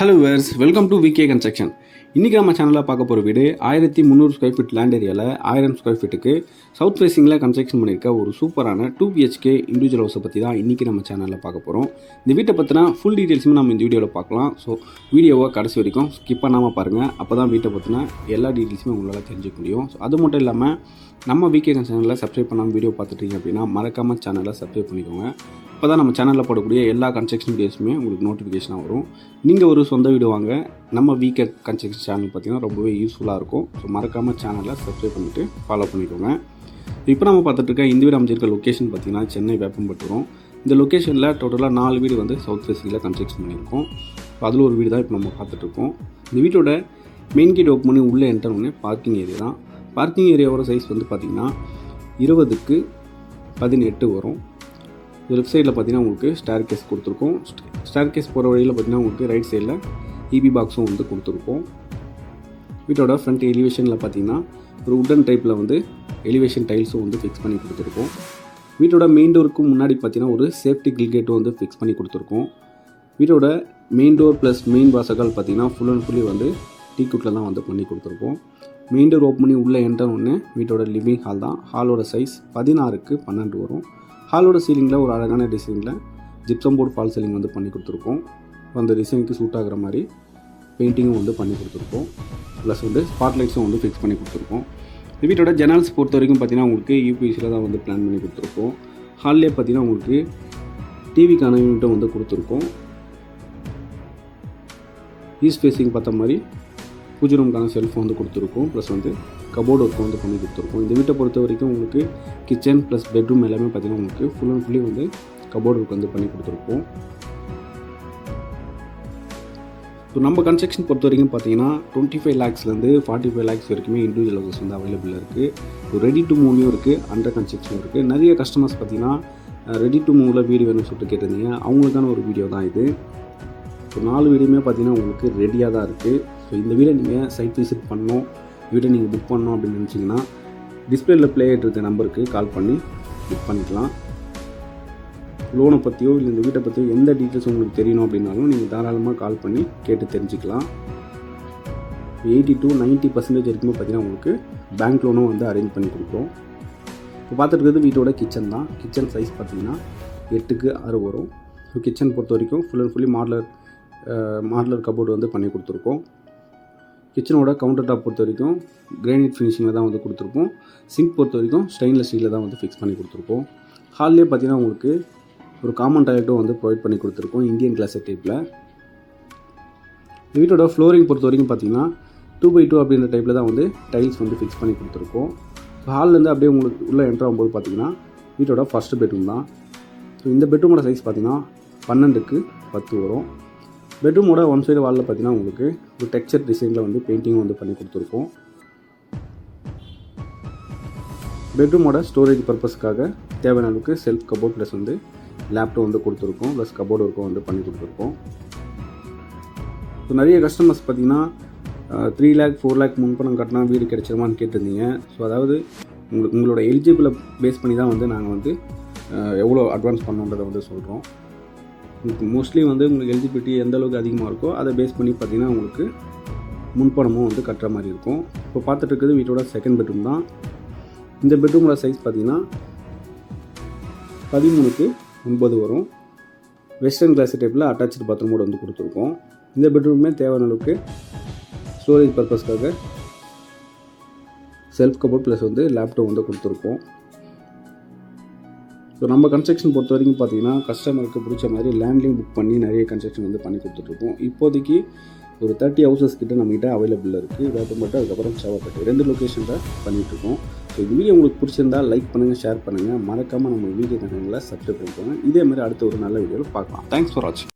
Hello viewers, welcome to VK construction. இன்றைக்கி நம்ம சேனலில் பார்க்க போகிற வீடு 1300 ஸ்கொயர் ஃபீட் லேண்ட் ஏரியாவில் 1000 ஸ்கொயர் ஃபீட்டுக்கு சவுத் ஃபேஸிங்கில் கன்ஸ்ட்ரக்ஷன் பண்ணியிருக்க ஒரு சூப்பரான 2 BHK இண்டிவிஜுவல் ஹவுஸை பற்றி தான் இன்றைக்கி நம்ம சேனலில் பார்க்க போகிறோம். இந்த வீட்டை பற்றினா ஃபுல் டீட்டெயில்ஸுமே நம்ம இந்த வீடியோவில் பார்க்கலாம். ஸோ வீடியோவை கடைசி வரைக்கும் ஸ்கிப் பண்ணாமல் பாருங்கள். அப்போ தான் வீட்டை பற்றினா எல்லா டீட்டெயில்ஸுமே உங்களால் தெரிஞ்சுக்க முடியும். ஸோ அது மட்டும் இல்லாமல் நம்ம விகே சேனலில் சப்ஸ்கிரைப் பண்ணாமல் வீடியோ பார்த்துட்டீங்க அப்படின்னா மறக்காமல் சேனலை சப்ஸ்கிரைப் பண்ணிக்கோங்க. அப்போ தான் நம்ம சேனலில் போடக்கூடிய எல்லா கன்ஸ்ட்ரக்ஷன் வீடியோஸுமே உங்களுக்கு நோட்டிஃபிகேஷனாக வரும். நீங்கள் ஒரு சொந்த வீடு வாங்க நம்ம விகே கன்ஸ்ட்ரக்ஷன் சேனல் பார்த்தீங்கன்னா ரொம்பவே யூஸ்ஃபுல்லாக இருக்கும். ஸோ மறக்காமல் சேனலை சப்ஸ்கிரைப் பண்ணிவிட்டு ஃபாலோ பண்ணிக்கோங்க. இப்போ நம்ம பார்த்துட்டு இருக்க இந்த வீடு அமைச்சிருக்க லொக்கேஷன் பார்த்தீங்கன்னா சென்னை வேப்பம்பட்டுரும். இந்த லொக்கேஷனில் டோட்டலாக 4 வீடு வந்து சவுத் ஃபேஸிங்கில் கன்ஸ்ட்ரக்ஷன் பண்ணியிருக்கோம். அதில் ஒரு வீடு தான் இப்போ நம்ம பார்த்துட்ருக்கோம். இந்த வீட்டோட மெயின் கேட் ஓப்பன் பண்ணி உள்ளே என்டர் பண்ணி பார்க்கிங் ஏரியா தான். பார்க்கிங் ஏரியாவோட சைஸ் வந்து பார்த்திங்கன்னா 20x18 வரும். லெஃப்ட் சைடில் பார்த்தீங்கன்னா உங்களுக்கு ஸ்டேர் கேஸ் கொடுத்துருக்கோம். ஸ்டேர் கேஸ் போகிற வழியில் பார்த்தீங்கன்னா உங்களுக்கு ரைட் சைடில் இபி பாக்ஸும் வந்து கொடுத்துருக்கோம். வீட்டோட ஃப்ரண்ட் எலிவேஷனில் பார்த்தீங்கன்னா ஒரு உட்டன் டைப்பில் வந்து எலிவேஷன் டைல்ஸும் வந்து ஃபிக்ஸ் பண்ணி கொடுத்துருக்கோம். வீட்டோட மெயின் டோருக்கு முன்னாடி பார்த்தீங்கன்னா ஒரு சேஃப்டி கில் கேட்டும் வந்து ஃபிக்ஸ் பண்ணி கொடுத்துருக்கோம். வீட்டோட மெயின் டோர் ப்ளஸ் மெயின் வாசக்கால் பார்த்தீங்கன்னா ஃபுல் அண்ட் ஃபுல்லி வந்து டீக்குட்டில் தான் வந்து பண்ணி கொடுத்துருக்கோம். மெயின் டோர் ஓப்பன் பண்ணி உள்ளே என்டர் ஒன்று வீட்டோட லிவிங் ஹால் தான். ஹாலோட சைஸ் 16x12 வரும். ஹாலோட சீலிங்கில் ஒரு அழகான டிசைனில் ஜிப்சம் போர்டு ஃபால் சீலிங் வந்து பண்ணி கொடுத்துருக்கோம். அந்த டிசைனுக்கு சூட் ஆகிற மாதிரி பெயிண்டிங்கும் வந்து பண்ணி கொடுத்துருக்கோம். ப்ளஸ் வந்து ஸ்பாட் லைட்ஸும் வந்து ஃபிக்ஸ் பண்ணி கொடுத்துருக்கோம். இந்த வீட்டோட ஜன்னல்ஸ் பொறுத்த வரைக்கும் பார்த்தீங்கன்னா உங்களுக்கு யூபிஎஸ்சியில் தான் வந்து பிளான் பண்ணி கொடுத்துருக்கோம். ஹால்லே பார்த்தீங்கன்னா உங்களுக்கு டிவிக்கான யூனிட்டும் வந்து கொடுத்துருக்கோம். ஈஸ்ட் ஃபேஸிங் பார்த்த மாதிரி பூஜை ரூமுக்கான செல்ஃப் வந்து கொடுத்துருக்கோம். ப்ளஸ் வந்து கபோர்டு ஒர்க் வந்து பண்ணி கொடுத்துருக்கோம். இந்த வீட்டை பொறுத்த வரைக்கும் உங்களுக்கு கிச்சன் ப்ளஸ் பெட்ரூம் எல்லாமே பார்த்தீங்கன்னா உங்களுக்கு ஃபுல் அண்ட் ஃபுல்லி வந்து கபோர்டு ஒர்க் வந்து பண்ணி கொடுத்துருக்கோம். ஸோ நம்ம கன்ஸ்ட்ரக்ஷன் பொறுத்த வரைக்கும் பார்த்தீங்கன்னா 25 lakhsலேருந்து 45 lakhs வரைக்குமே இண்டிவிஜுவல் ஹவுசஸ் வந்து அவைலபிள் இருக்குது. ரெடி டு மூவ்லையும் இருக்குது, அண்டர் கன்ஸ்ட்ரக்ஷனும் இருக்குது. நிறைய கஸ்டமர்ஸ் பார்த்தீங்கன்னா ரெடி டு மூவில் வீடு வேணும்னு சொல்லிட்டு கேட்டிருந்தீங்க. அவங்களுக்கான ஒரு வீடியோ தான் இது. ஸோ 4 வீடியோமே பார்த்தீங்கன்னா உங்களுக்கு ரெடியாக தான் இருக்குது. ஸோ இந்த வீடை நீங்கள் சைட் விசிட் பண்ணணும், வீடை நீங்கள் புக் பண்ணணும் அப்படின்னு நினச்சிங்கன்னா டிஸ்பிளேயில் ப்ளே ஆகிட்டு இருக்க நம்பருக்கு கால் பண்ணி புக் பண்ணிக்கலாம். லோனை பற்றியோ இல்லை இந்த வீட்டை பற்றியோ எந்த டீட்டெயில்ஸ் உங்களுக்கு தெரியணும் அப்படின்னாலும் நீங்கள் தாராளமாக கால் பண்ணி கேட்டு தெரிஞ்சுக்கலாம். 80 to 90% வரைக்குமே பார்த்தீங்கன்னா உங்களுக்கு பேங்க் லோனும் வந்து அரேஞ்ச் பண்ணி கொடுக்குறோம். இப்போ பார்த்துருக்கிறது வீட்டோட கிச்சன் தான். கிச்சன் சைஸ் பார்த்தீங்கன்னா 8x6 வரும். ஸோ கிச்சன் பொறுத்த வரைக்கும் full and fully modular cupboard வந்து பண்ணி கொடுத்துருக்கோம். கிச்சனோட கவுண்டர் டாப் பொறுத்த வரைக்கும் கிரானைட் ஃபினிஷிங்கில் தான் வந்து கொடுத்துருப்போம். சிங்க் பொறுத்த வரைக்கும் ஸ்டெயின்லெஸ் ஸ்டீலில் தான் வந்து ஃபிக்ஸ் பண்ணி கொடுத்துருக்கோம். ஹால்லே பார்த்தீங்கன்னா உங்களுக்கு ஒரு காமன் டாய்லெட்டும் வந்து ப்ரொவைட் பண்ணி கொடுத்துருக்கோம் இந்தியன் கிளாஸட் டைப்பில். வீட்டோட ஃப்ளோரிங் பொறுத்த வரைக்கும் பார்த்தீங்கன்னா 2x2 அப்படின்ற டைப்பில் தான் வந்து டைல்ஸ் வந்து ஃபிக்ஸ் பண்ணி கொடுத்துருக்கோம். ஹால்லேருந்து அப்படியே உங்களுக்கு உள்ளே என்ட்ரு ஆகும்போது பார்த்தீங்கன்னா வீட்டோட ஃபஸ்ட்டு பெட்ரூம் தான். ஸோ இந்த பெட்ரூமோட சைஸ் பார்த்தீங்கன்னா 12x10 வரும். பெட்ரூமோட ஒன் சைடு வாலில் பார்த்தீங்கன்னா உங்களுக்கு ஒரு டெக்ஸ்சர் டிசைனில் வந்து பெயிண்டிங் வந்து பண்ணி கொடுத்துருக்கோம். பெட்ரூமோட ஸ்டோரேஜ் பர்பஸ்க்காக தேவையான அளவுக்கு செல்ஃப் கபோர்ட் ப்ளஸ் வந்து லேப்டாப் வந்து கொடுத்துருக்கோம். ப்ளஸ் கபோர்டு ஒர்க்கும் வந்து பண்ணி கொடுத்துருக்கோம். ஸோ நிறைய கஸ்டமர்ஸ் பார்த்தீங்கன்னா 3 lakh 4 lakh முன்பணம் கட்டினா வீடு கிடைச்சிருமான்னு கேட்டிருந்தீங்க. ஸோ அதாவது உங்களோட எலிஜிபிளை பேஸ் பண்ணி தான் வந்து நாங்கள் வந்து எவ்வளோ அட்வான்ஸ் பண்ணணுன்றதை வந்து சொல்கிறோம். மோஸ்ட்லி வந்து உங்களுக்கு எலிஜிபிலிட்டி எந்த அளவுக்கு அதிகமாக இருக்கோ அதை பேஸ் பண்ணி பார்த்தீங்கன்னா உங்களுக்கு முன்பணமும் வந்து கட்டுற மாதிரி இருக்கும். இப்போ பார்த்துட்டு இருக்கிறது வீட்டோட செகண்ட் பெட்ரூம் தான். இந்த பெட்ரூமோட சைஸ் பார்த்தீங்கன்னா 13x9 வரும். வெஸ்டர்ன் கிளாஸ் டைப்பில் அட்டாச்சு பாத்ரூமோடு வந்து கொடுத்துருக்கோம். இந்த பெட்ரூமே தேவையான அளவுக்கு ஸ்டோரேஜ் பர்பஸ்க்காக செல்ஃப் கபோர்ட் ப்ளஸ் வந்து லேப்டாப் வந்து கொடுத்துருக்கோம். ஸோ நம்ம கன்ஸ்ட்ரக்ஷன் பொறுத்த வரைக்கும் பார்த்தீங்கன்னா கஸ்டமருக்கு பிடிச்ச மாதிரி லேண்ட்லேயும் புக் பண்ணி நிறைய கன்ஸ்ட்ரக்ஷன் வந்து பண்ணி கொடுத்துட்ருக்கோம். இப்போதைக்கு ஒரு 30 ஹவுசஸ் கிட்ட நம்மகிட்ட அவைலபிள் இருக்குது. வேப்பம்பட்டு அதுக்கப்புறம் சேவப்பட்டு 2 லொக்கேஷனில் பண்ணிகிட்ருக்கோம். ஸோ இந்த வீடியோ உங்களுக்கு பிடிச்சிருந்தால் லைக் பண்ணுங்கள், ஷேர் பண்ணுங்கள். மறக்காமல் நம்ம வீடியோ சேனலில் சப்ஸ்கிரைப் பண்ணிக்கோங்க. இதே மாதிரி அடுத்த ஒரு நல்ல வீடியோவில் பார்க்கலாம். தேங்க்ஸ் ஃபார் வாட்சிங்.